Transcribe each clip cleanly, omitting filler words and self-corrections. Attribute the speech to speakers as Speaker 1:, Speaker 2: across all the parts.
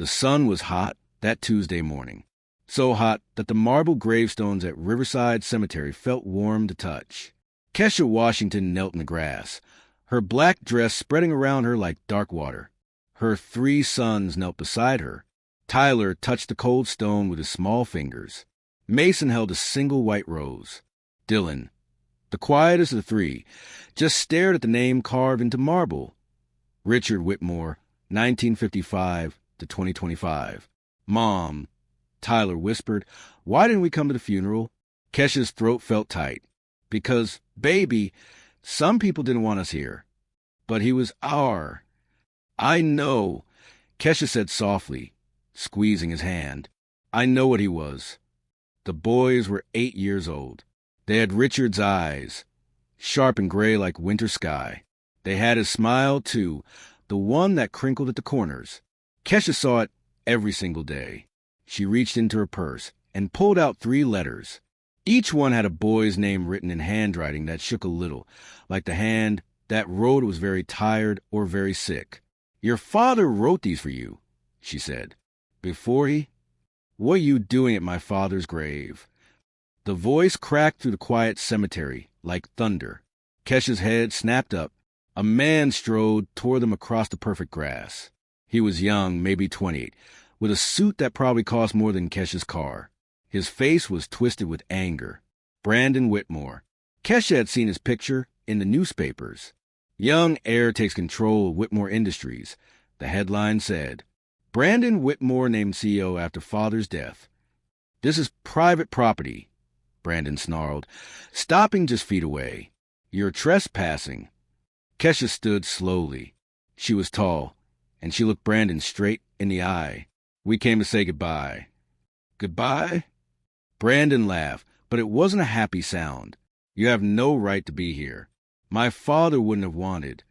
Speaker 1: The sun was hot that Tuesday morning, so hot that the marble gravestones at Riverside Cemetery felt warm to touch. Kesha Washington knelt in the grass, her black dress spreading around her like dark water. Her 3 sons knelt beside her. Tyler touched the cold stone with his small fingers. Mason held a single white rose. Dylan, the quietest of the 3, just stared at the name carved into marble. Richard Whitmore, 1955 to 2025. Mom, Tyler whispered, why didn't we come to the funeral? Kesha's throat felt tight. Because, baby, some people didn't want us here. But he was our. I know, Kesha said softly, squeezing his hand. I know what he was. The boys were 8 years old. They had Richard's eyes, sharp and gray like winter sky. They had his smile, too, the one that crinkled at the corners. Kesha saw it every single day. She reached into her purse and pulled out 3 letters. Each one had a boy's name written in handwriting that shook a little, like the hand that wrote was very tired or very sick. Your father wrote these for you, she said. Before he? What are you doing at my father's grave? The voice cracked through the quiet cemetery like thunder. Kesha's head snapped up. A man strode toward them across the perfect grass. He was young, maybe 28, with a suit that probably cost more than Kesha's car. His face was twisted with anger. Brandon Whitmore. Kesha had seen his picture in the newspapers. Young heir takes control of Whitmore Industries, the headline said. Brandon Whitmore named CEO after father's death. This is private property, Brandon snarled, stopping just feet away. You're trespassing. Kesha stood slowly. She was tall, and she looked Brandon straight in the eye. We came to say goodbye. Goodbye? Brandon laughed, but it wasn't a happy sound. You have no right to be here. My father wouldn't have wanted.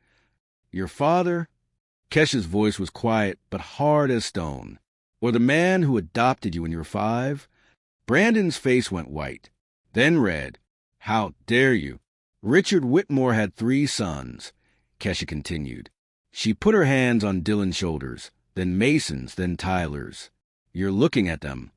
Speaker 1: Your father? Kesha's voice was quiet, but hard as stone. Or the man who adopted you when you were 5? Brandon's face went white, then red. How dare you? Richard Whitmore had 3 sons, Kesha continued. She put her hands on Dylan's shoulders, then Mason's, then Tyler's. You're looking at them.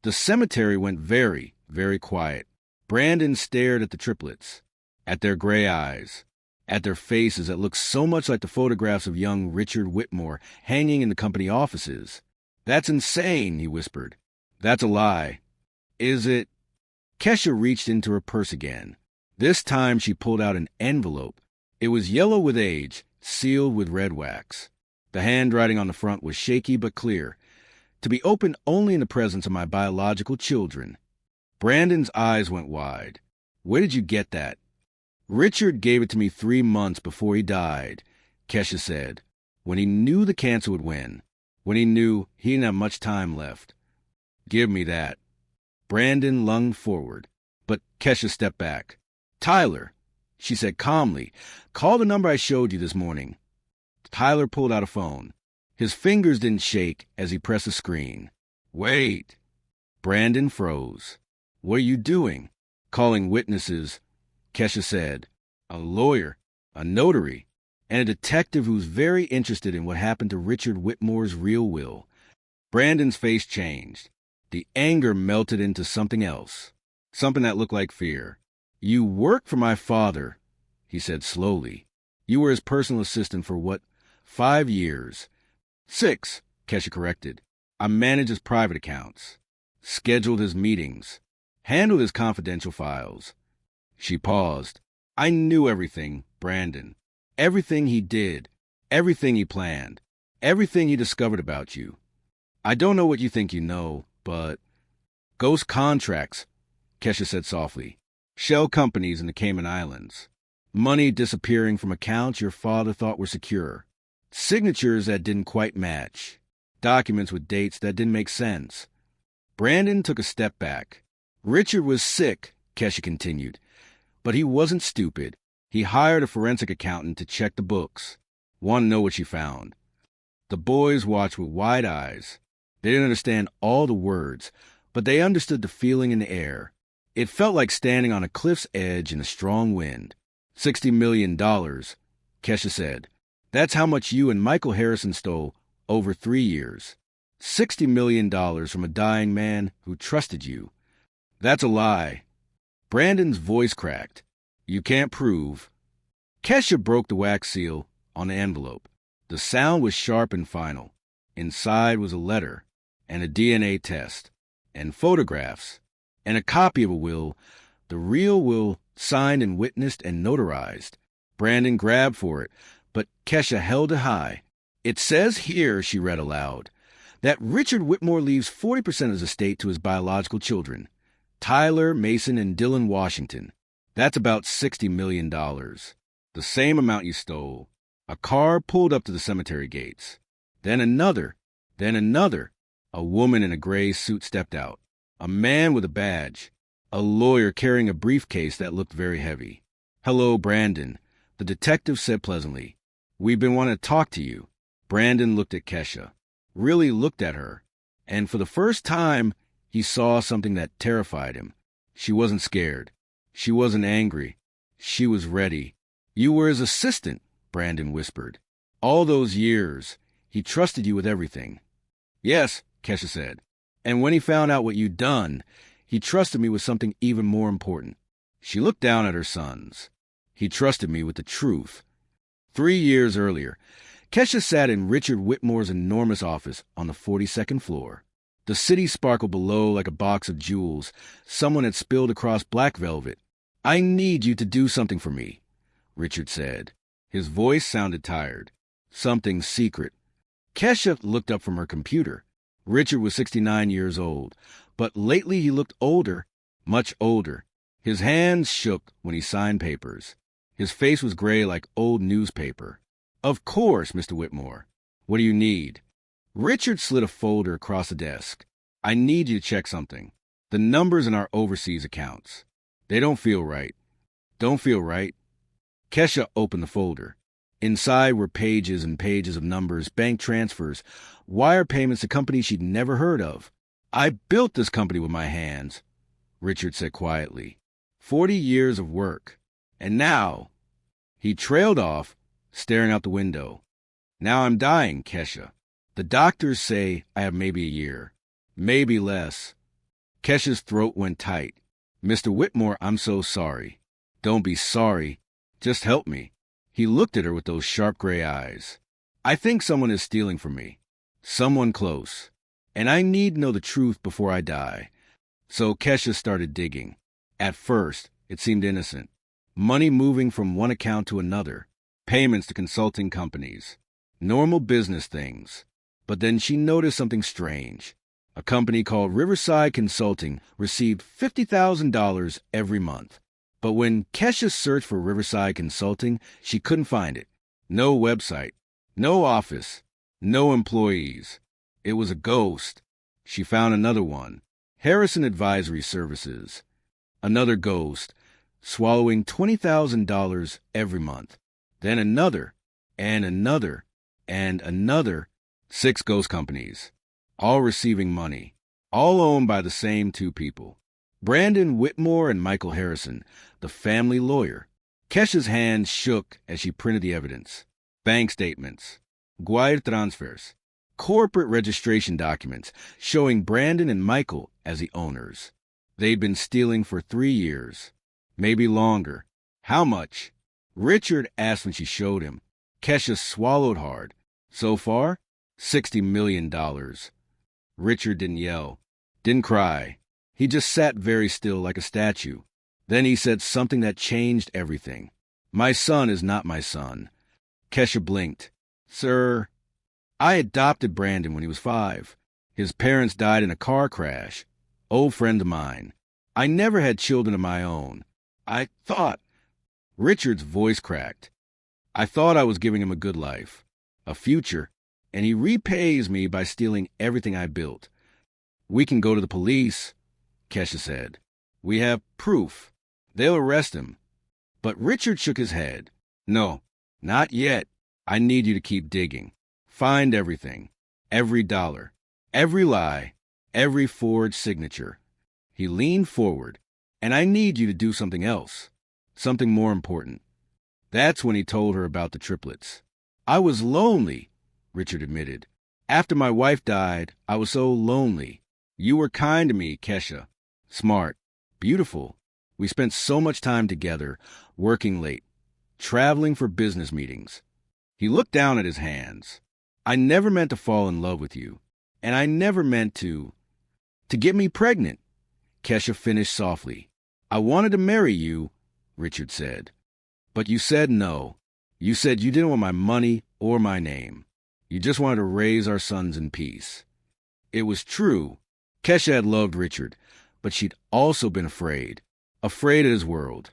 Speaker 1: The cemetery went very, very quiet. Brandon stared at the triplets, at their gray eyes, at their faces that looked so much like the photographs of young Richard Whitmore hanging in the company offices. That's insane, he whispered. That's a lie. Is it? Kesha reached into her purse again. This time she pulled out an envelope. It was yellow with age, sealed with red wax. The handwriting on the front was shaky but clear. To be opened only in the presence of my biological children. Brandon's eyes went wide. Where did you get that? Richard gave it to me 3 months before he died, Kesha said, when he knew the cancer would win, when he knew he didn't have much time left. Give me that. Brandon lunged forward, but Kesha stepped back. Tyler, she said calmly, call the number I showed you this morning. Tyler pulled out a phone. His fingers didn't shake as he pressed the screen. Wait. Brandon froze. What are you doing? Calling witnesses, Kesha said. A lawyer, a notary, and a detective who's very interested in what happened to Richard Whitmore's real will. Brandon's face changed. The anger melted into something else, something that looked like fear. You worked for my father, he said slowly. You were his personal assistant for what, 5 years? 6, Kesha corrected. I managed his private accounts, scheduled his meetings, handled his confidential files. She paused. I knew everything, Brandon. Everything he did, everything he planned, everything he discovered about you. I don't know what you think you know, but... Ghost contracts, Kesha said softly. Shell companies in the Cayman Islands. Money disappearing from accounts your father thought were secure. Signatures that didn't quite match. Documents with dates that didn't make sense. Brandon took a step back. Richard was sick, Kesha continued. But he wasn't stupid. He hired a forensic accountant to check the books. Want to know what she found. The boys watched with wide eyes. They didn't understand all the words, but they understood the feeling in the air. It felt like standing on a cliff's edge in a strong wind. $60 million, Kesha said. That's how much you and Michael Harrison stole over 3 years. $60 million from a dying man who trusted you. That's a lie. Brandon's voice cracked. You can't prove. Kesha broke the wax seal on the envelope. The sound was sharp and final. Inside was a letter, and a DNA test, and photographs, and a copy of a will, the real will, signed and witnessed and notarized. Brandon grabbed for it, but Kesha held it high. It says here, she read aloud, that Richard Whitmore leaves 40% of his estate to his biological children, Tyler, Mason, and Dylan Washington. That's about $60 million. The same amount you stole. A car pulled up to the cemetery gates. Then another. A woman in a gray suit stepped out. A man with a badge. A lawyer carrying a briefcase that looked very heavy. Hello, Brandon, the detective said pleasantly. We've been wanting to talk to you. Brandon looked at Kesha. Really looked at her. And for the first time, he saw something that terrified him. She wasn't scared. She wasn't angry. She was ready. You were his assistant, Brandon whispered. All those years, he trusted you with everything. Yes, Kesha said. And when he found out what you'd done, he trusted me with something even more important. She looked down at her sons. He trusted me with the truth. 3 years earlier, Kesha sat in Richard Whitmore's enormous office on the 42nd floor. The city sparkled below like a box of jewels someone had spilled across black velvet. I need you to do something for me, Richard said. His voice sounded tired. Something secret. Kesha looked up from her computer. Richard was 69 years old, but lately he looked older, much older. His hands shook when he signed papers. His face was gray like old newspaper. Of course, Mr. Whitmore. What do you need? Richard slid a folder across the desk. I need you to check something. The numbers in our overseas accounts. They don't feel right. Don't feel right. Kesha opened the folder. Inside were pages and pages of numbers, bank transfers, wire payments to companies she'd never heard of. I built this company with my hands, Richard said quietly. 40 years of work. And now... He trailed off, staring out the window. Now I'm dying, Kesha. The doctors say I have maybe a year. Maybe less. Kesha's throat went tight. Mr. Whitmore, I'm so sorry. Don't be sorry. Just help me. He looked at her with those sharp gray eyes. I think someone is stealing from me. Someone close. And I need to know the truth before I die. So Kesha started digging. At first, it seemed innocent. Money moving from one account to another. Payments to consulting companies. Normal business things. But then she noticed something strange. A company called Riverside Consulting received $50,000 every month. But when Kesha searched for Riverside Consulting, she couldn't find it. No website, no office, no employees. It was a ghost. She found another one, Harrison Advisory Services. Another ghost, swallowing $20,000 every month. Then another, and another, and another. 6 ghost companies, all receiving money, all owned by the same 2 people. Brandon Whitmore and Michael Harrison, the family lawyer. Kesha's hands shook as she printed the evidence. Bank statements, wire transfers, corporate registration documents showing Brandon and Michael as the owners. They'd been stealing for 3 years, maybe longer. How much? Richard asked when she showed him. Kesha swallowed hard. So far, $60 million. Richard didn't yell, didn't cry. He just sat very still like a statue. Then he said something that changed everything. My son is not my son. Kesha blinked. Sir, I adopted Brandon when he was 5. His parents died in a car crash. Old friend of mine. I never had children of my own. I thought... Richard's voice cracked. I thought I was giving him a good life, a future, and he repays me by stealing everything I built. We can go to the police, Kesha said. We have proof. They'll arrest him. But Richard shook his head. No, not yet. I need you to keep digging. Find everything. Every dollar. Every lie. Every forged signature. He leaned forward. And I need you to do something else. Something more important. That's when he told her about the triplets. I was lonely, Richard admitted. After my wife died, I was so lonely. You were kind to me, Kesha. Smart. Beautiful. We spent so much time together, working late, traveling for business meetings. He looked down at his hands. I never meant to fall in love with you, and I never meant to get me pregnant, Kesha finished softly. I wanted to marry you, Richard said. But you said no. You said you didn't want my money or my name. You just wanted to raise our sons in peace. It was true. Kesha had loved Richard, but she'd also been afraid. Afraid of his world.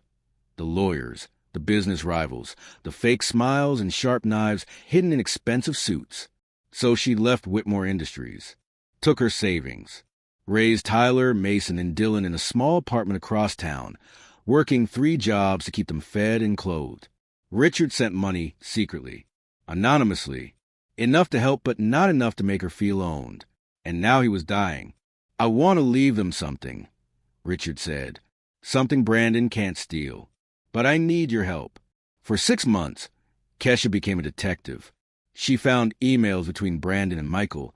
Speaker 1: The lawyers, the business rivals, the fake smiles and sharp knives hidden in expensive suits. So she left Whitmore Industries, took her savings, raised Tyler, Mason, and Dylan in a small apartment across town, working 3 jobs to keep them fed and clothed. Richard sent money secretly, anonymously, enough to help but not enough to make her feel owned. And now he was dying. I want to leave them something, Richard said. Something Brandon can't steal. But I need your help. For 6 months, Kesha became a detective. She found emails between Brandon and Michael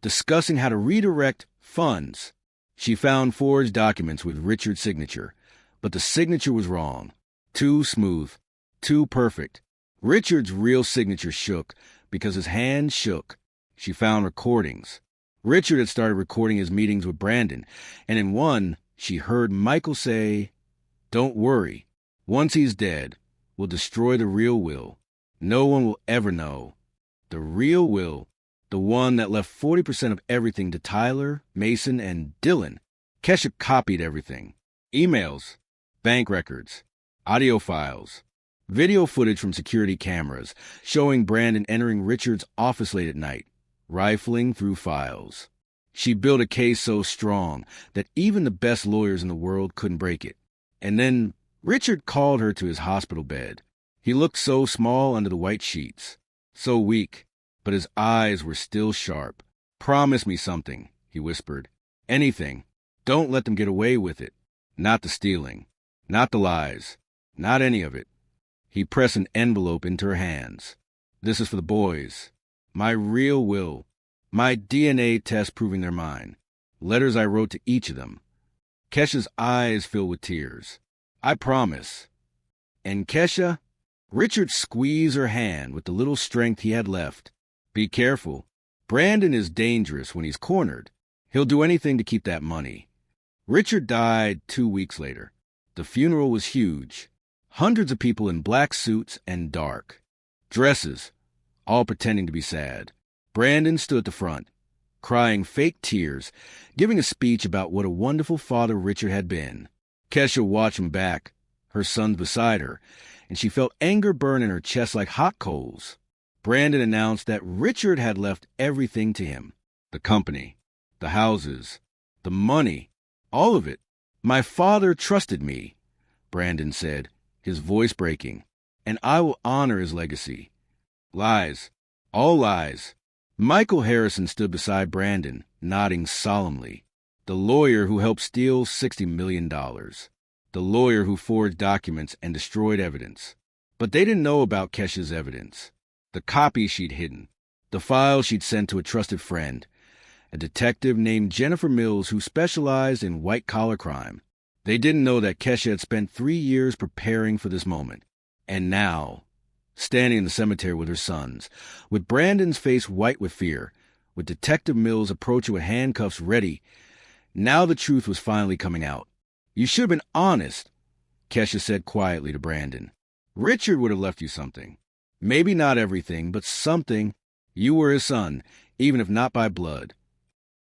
Speaker 1: discussing how to redirect funds. She found forged documents with Richard's signature, but the signature was wrong. Too smooth, too perfect. Richard's real signature shook because his hand shook. She found recordings. Richard had started recording his meetings with Brandon, and in one, she heard Michael say, "Don't worry. Once he's dead, we'll destroy the real will. No one will ever know. The real will, the one that left 40% of everything to Tyler, Mason, and Dylan." Kesha copied everything. Emails, bank records, audio files, video footage from security cameras showing Brandon entering Richard's office late at night, rifling through files. She built a case so strong that even the best lawyers in the world couldn't break it. And then Richard called her to his hospital bed. He looked so small under the white sheets, so weak, but his eyes were still sharp. "Promise me something," he whispered. "Anything. Don't let them get away with it. Not the stealing, not the lies, not any of it." He pressed an envelope into her hands. "This is for the boys. My real will. My DNA test proving they're mine. Letters I wrote to each of them." Kesha's eyes filled with tears. "I promise." And Kesha, Richard squeezed her hand with the little strength he had left. "Be careful. Brandon is dangerous when he's cornered. He'll do anything to keep that money." Richard died 2 weeks later. The funeral was huge. Hundreds of people in black suits and dark dresses, all pretending to be sad. Brandon stood at the front, crying fake tears, giving a speech about what a wonderful father Richard had been. Kesha watched him back, her sons beside her, and she felt anger burn in her chest like hot coals. Brandon announced that Richard had left everything to him. The company, the houses, the money, all of it. "My father trusted me," Brandon said, his voice breaking, "and I will honor his legacy." Lies, all lies. Michael Harrison stood beside Brandon, nodding solemnly. The lawyer who helped steal $60 million. The lawyer who forged documents and destroyed evidence. But they didn't know about Kesha's evidence. The copies she'd hidden. The files she'd sent to a trusted friend. A detective named Jennifer Mills who specialized in white-collar crime. They didn't know that Kesha had spent 3 years preparing for this moment. And now, standing in the cemetery with her sons, with Brandon's face white with fear, with Detective Mills approaching with handcuffs ready, now the truth was finally coming out. "You should have been honest," Kesha said quietly to Brandon. "Richard would have left you something. Maybe not everything, but something. You were his son, even if not by blood."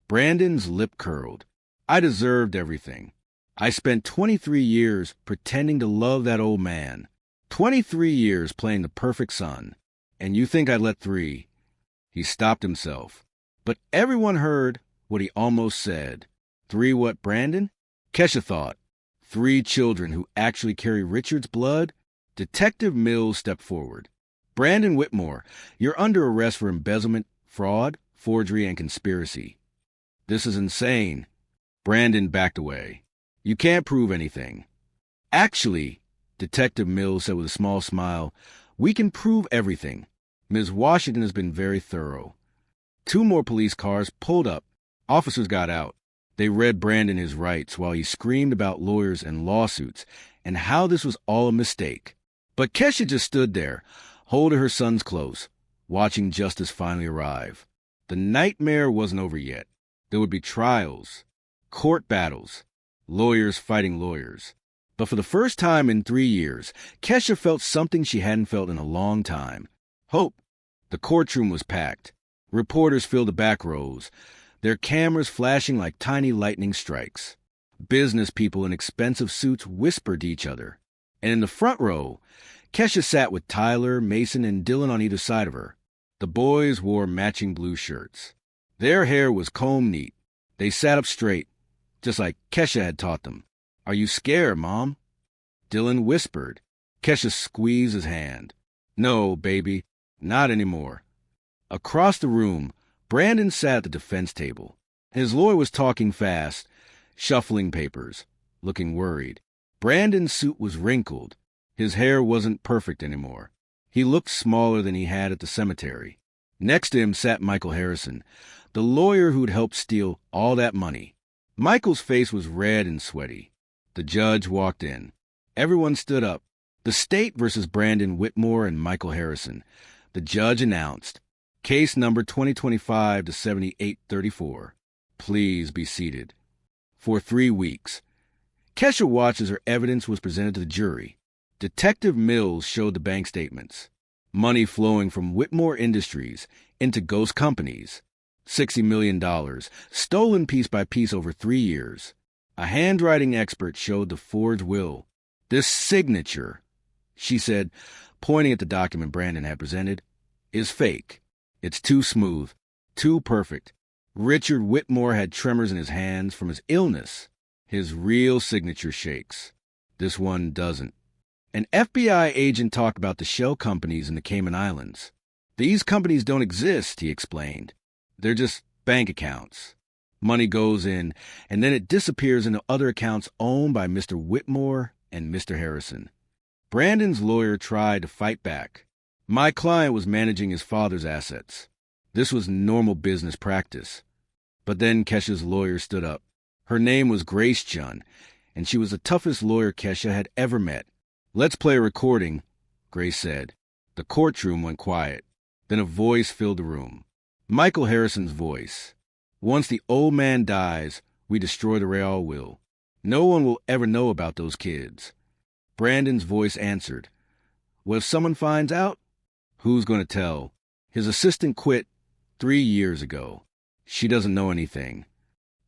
Speaker 1: Brandon's lip curled. "I deserved everything. I spent 23 years pretending to love that old man. 23 years playing the perfect son. And you think I'd let 3. He stopped himself. But everyone heard what he almost said. 3 what, Brandon? Kesha thought. 3 children who actually carry Richard's blood? Detective Mills stepped forward. "Brandon Whitmore, you're under arrest for embezzlement, fraud, forgery, and conspiracy." "This is insane." Brandon backed away. "You can't prove anything." "Actually," Detective Mills said with a small smile, "we can prove everything. Ms. Washington has been very thorough. 2 more police cars pulled up. Officers got out. They read Brandon his rights while he screamed about lawyers and lawsuits and how this was all a mistake. But Kesha just stood there, holding her sons close, watching justice finally arrive. The nightmare wasn't over yet. There would be trials, court battles, lawyers fighting lawyers. But for the first time in 3 years, Kesha felt something she hadn't felt in a long time. Hope. The courtroom was packed. Reporters filled the back rows, their cameras flashing like tiny lightning strikes. Business people in expensive suits whispered to each other. And in the front row, Kesha sat with Tyler, Mason, and Dylan on either side of her. The boys wore matching blue shirts. Their hair was combed neat. They sat up straight, just like Kesha had taught them. "Are you scared, Mom?" Dylan whispered. Kesha squeezed his hand. "No, baby, not anymore." Across the room, Brandon sat at the defense table. His lawyer was talking fast, shuffling papers, looking worried. Brandon's suit was wrinkled. His hair wasn't perfect anymore. He looked smaller than he had at the cemetery. Next to him sat Michael Harrison, the lawyer who'd helped steal all that money. Michael's face was red and sweaty. The judge walked in. Everyone stood up. The state versus Brandon Whitmore and Michael Harrison. The judge announced, "Case number 2025-7834. Please be seated." For 3 weeks, Kesha watched as her evidence was presented to the jury. Detective Mills showed the bank statements. Money flowing from Whitmore Industries into ghost companies. $60 million, stolen piece by piece over 3 years. A handwriting expert showed the forged will. "This signature," she said, pointing at the document Brandon had presented, "is fake. It's too smooth, too perfect. Richard Whitmore had tremors in his hands from his illness. His real signature shakes. This one doesn't." An FBI agent talked about the shell companies in the Cayman Islands. "These companies don't exist," he explained. "They're just bank accounts. Money goes in, and then it disappears into other accounts owned by Mr. Whitmore and Mr. Harrison." Brandon's lawyer tried to fight back. "My client was managing his father's assets. This was normal business practice." But then Kesha's lawyer stood up. Her name was Grace Chun, and she was the toughest lawyer Kesha had ever met. "Let's play a recording," Grace said. The courtroom went quiet. Then a voice filled the room. Michael Harrison's voice. "Once the old man dies, we destroy the royal will. No one will ever know about those kids." Brandon's voice answered. "Well, if someone finds out, who's going to tell? His assistant quit 3 years ago. She doesn't know anything."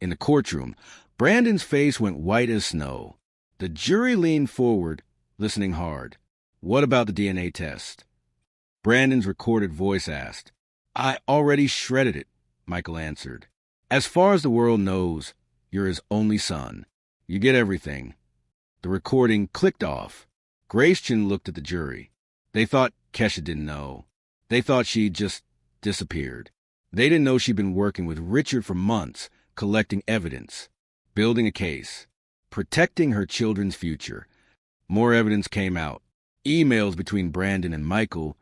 Speaker 1: In the courtroom, Brandon's face went white as snow. The jury leaned forward, listening hard. "What about the DNA test?" Brandon's recorded voice asked. "I already shredded it," Michael answered. "As far as the world knows, you're his only son. You get everything." The recording clicked off. Grace Chin looked at the jury. They thought Kesha didn't know. They thought she'd just disappeared. They didn't know she'd been working with Richard for months, collecting evidence, building a case, protecting her children's future. More evidence came out. Emails between Brandon and Michael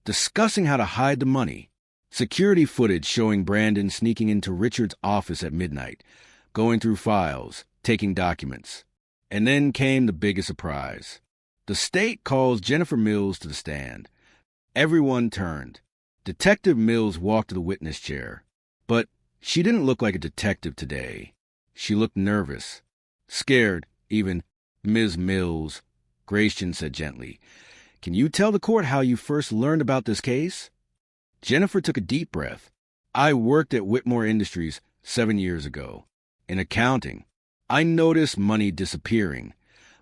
Speaker 1: discussing how to hide the money. Security footage showing Brandon sneaking into Richard's office at midnight, going through files, taking documents. And then came the biggest surprise. The state calls Jennifer Mills to the stand. Everyone turned. Detective Mills walked to the witness chair. But she didn't look like a detective today. She looked nervous, scared, even. "Ms. Mills," Gratian said gently, "can you tell the court how you first learned about this case?" Jennifer took a deep breath. "I worked at Whitmore Industries 7 years ago. In accounting, I noticed money disappearing.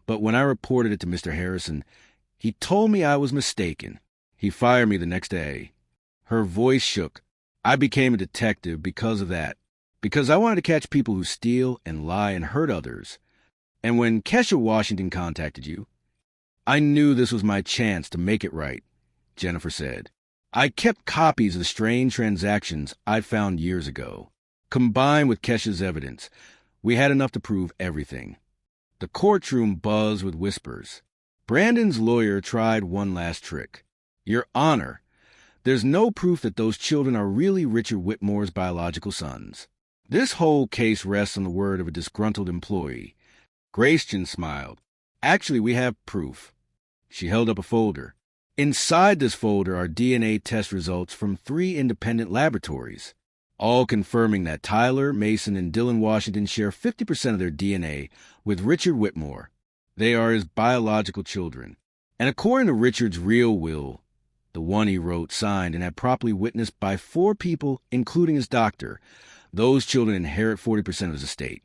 Speaker 1: But when I reported it to Mr. Harrison, he told me I was mistaken. He fired me the next day." Her voice shook. "I became a detective because of that. Because I wanted to catch people who steal and lie and hurt others. And when Kesha Washington contacted you, I knew this was my chance to make it right," Jennifer said. "I kept copies of the strange transactions I'd found years ago. Combined with Kesha's evidence, we had enough to prove everything." The courtroom buzzed with whispers. Brandon's lawyer tried one last trick. "Your Honor, There's no proof that those children are really Richard Whitmore's biological sons. This whole case rests on the word of a disgruntled employee. Grayson smiled. Actually, we have proof. She held up a folder. Inside this folder are DNA test results from 3 independent laboratories, all confirming that Tyler, Mason, and Dylan Washington share 50% of their DNA with Richard Whitmore. They are his biological children. And according to Richard's real will, the one he wrote, signed, and had properly witnessed by 4 people, including his doctor, those children inherit 40% of his estate.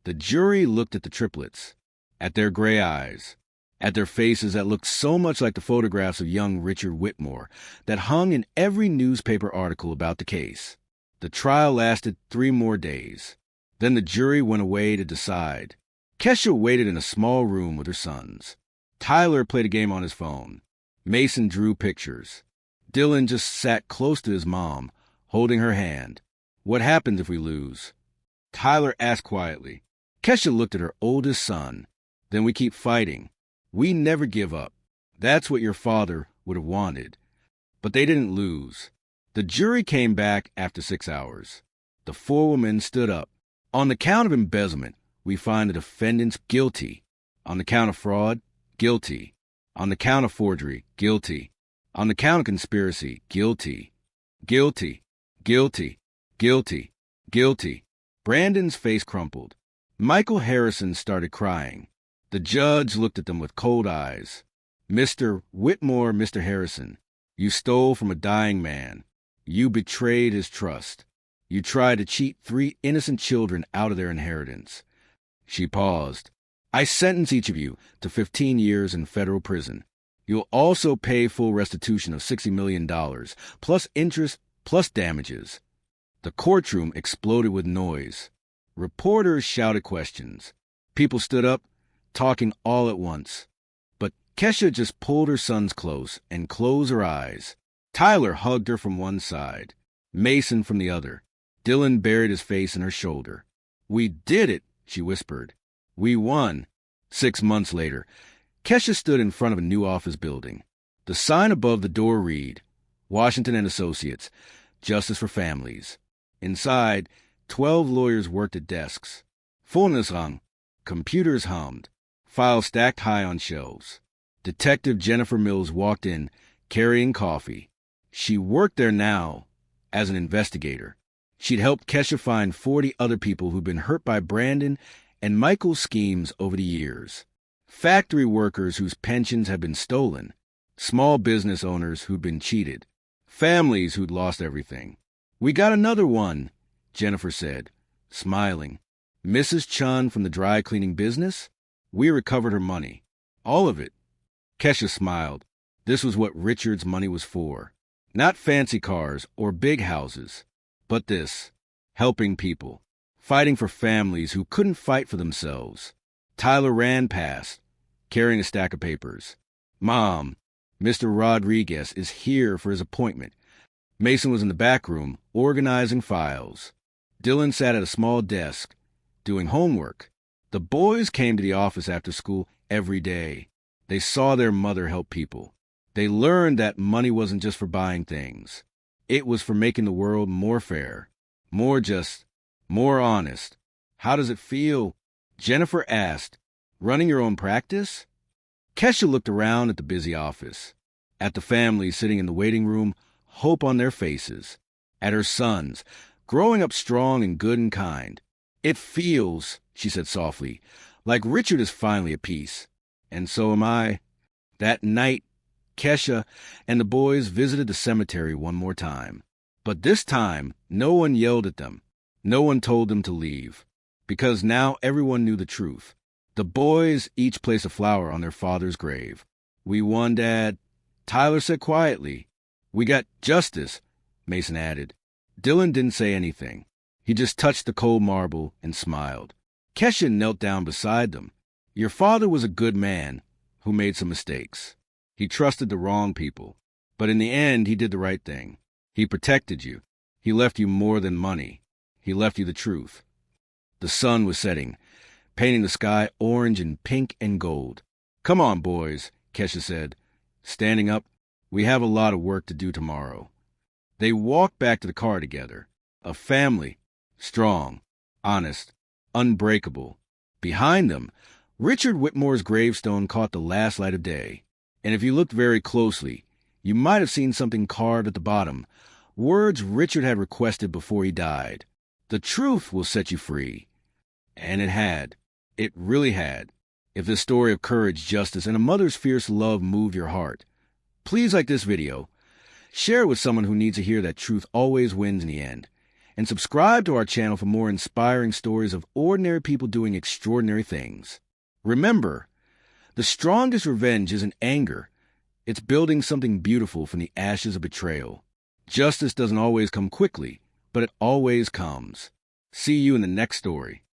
Speaker 1: The jury looked at the triplets, at their gray eyes, at their faces that looked so much like the photographs of young Richard Whitmore that hung in every newspaper article about the case. The trial lasted 3 more days. Then the jury went away to decide. Kesha waited in a small room with her sons. Tyler played a game on his phone. Mason drew pictures. Dylan just sat close to his mom, holding her hand. What happens if we lose? Tyler asked quietly. Kesha looked at her oldest son. Then we keep fighting. We never give up. That's what your father would have wanted. But they didn't lose. The jury came back after 6 hours. The 4 women stood up. On the count of embezzlement, we find the defendants guilty. On the count of fraud, guilty. On the count of forgery, guilty. On the count of conspiracy, guilty. Guilty. Guilty. Guilty. Guilty. Brandon's face crumpled. Michael Harrison started crying. The judge looked at them with cold eyes. Mr. Whitmore, Mr. Harrison, you stole from a dying man. You betrayed his trust. You tried to cheat 3 innocent children out of their inheritance. She paused. I sentence each of you to 15 years in federal prison. You'll also pay full restitution of $60 million, plus interest, plus damages. The courtroom exploded with noise. Reporters shouted questions. People stood up, talking all at once. But Kesha just pulled her sons close and closed her eyes. Tyler hugged her from one side, Mason from the other. Dylan buried his face in her shoulder. We did it, she whispered. We won. 6 months later, Kesha stood in front of a new office building. The sign above the door read, Washington and Associates, Justice for Families. Inside, 12 lawyers worked at desks. Phones rang, computers hummed, files stacked high on shelves. Detective Jennifer Mills walked in, carrying coffee. She worked there now as an investigator. She'd helped Kesha find 40 other people who'd been hurt by Brandon and Michael's schemes over the years. Factory workers whose pensions had been stolen, small business owners who'd been cheated, families who'd lost everything. We got another one, Jennifer said, smiling. Mrs. Chun from the dry cleaning business? We recovered her money. All of it. Kesha smiled. This was what Richard's money was for. Not fancy cars or big houses, but this, helping people, fighting for families who couldn't fight for themselves. Tyler ran past, carrying a stack of papers. Mom, Mr. Rodriguez is here for his appointment. Mason was in the back room, organizing files. Dylan sat at a small desk, doing homework. The boys came to the office after school every day. They saw their mother help people. They learned that money wasn't just for buying things. It was for making the world more fair, more just, more honest. How does it feel? Jennifer asked. Running your own practice? Kesha looked around at the busy office, at the families sitting in the waiting room, hope on their faces, at her sons, growing up strong and good and kind. It feels, she said softly, like Richard is finally at peace. And so am I. That night, Kesha and the boys visited the cemetery one more time. But this time, no one yelled at them. No one told them to leave. Because now everyone knew the truth. The boys each placed a flower on their father's grave. We won, Dad, Tyler said quietly. We got justice, Mason added. Dylan didn't say anything. He just touched the cold marble and smiled. Kesha knelt down beside them. Your father was a good man who made some mistakes. He trusted the wrong people. But in the end, he did the right thing. He protected you. He left you more than money. He left you the truth. The sun was setting, painting the sky orange and pink and gold. Come on, boys, Kesha said. Standing up, we have a lot of work to do tomorrow. They walked back to the car together. A family, strong, honest, unbreakable. Behind them, Richard Whitmore's gravestone caught the last light of day. And if you looked very closely, you might have seen something carved at the bottom, words Richard had requested before he died. The truth will set you free. And it had. It really had. If this story of courage, justice, and a mother's fierce love moved your heart, please like this video, share it with someone who needs to hear that truth always wins in the end, and subscribe to our channel for more inspiring stories of ordinary people doing extraordinary things. Remember, the strongest revenge isn't anger. It's building something beautiful from the ashes of betrayal. Justice doesn't always come quickly, but it always comes. See you in the next story.